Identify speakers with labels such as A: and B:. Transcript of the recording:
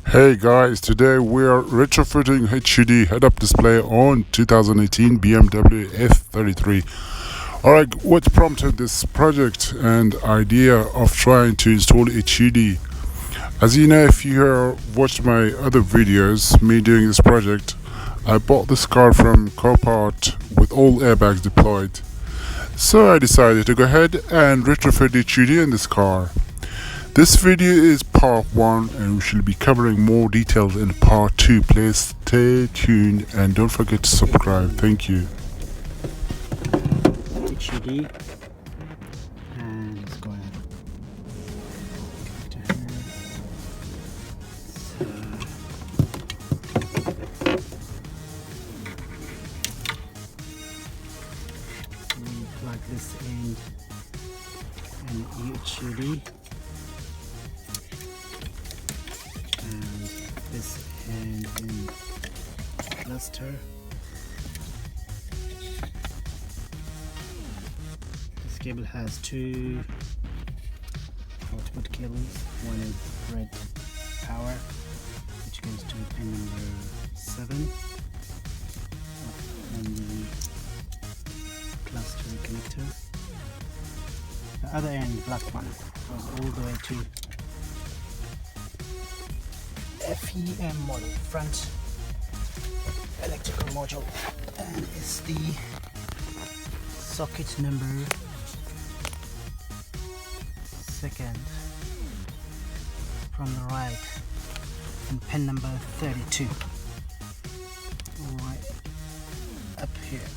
A: Hey guys, today we are retrofitting HUD head-up display on 2018 BMW F33. Alright, what prompted this project and idea of trying to install HUD? As you know, if you have watched my other videos, me doing this project, I bought this car from Copart with all airbags deployed. So I decided to go ahead and retrofit HUD in this car. This video is part 1 and we shall be covering more details in part 2. Please stay tuned and don't forget to subscribe. Thank you.
B: HUD and let's go ahead. We plug this in HUD. And this end in cluster. This cable has two output cables. One is red power, which goes to pin number 7, and the cluster connector. The other end, black one, goes all the way to FEM model, front electrical module, and it's the socket number 2nd from the right, and pin number 32 right up here.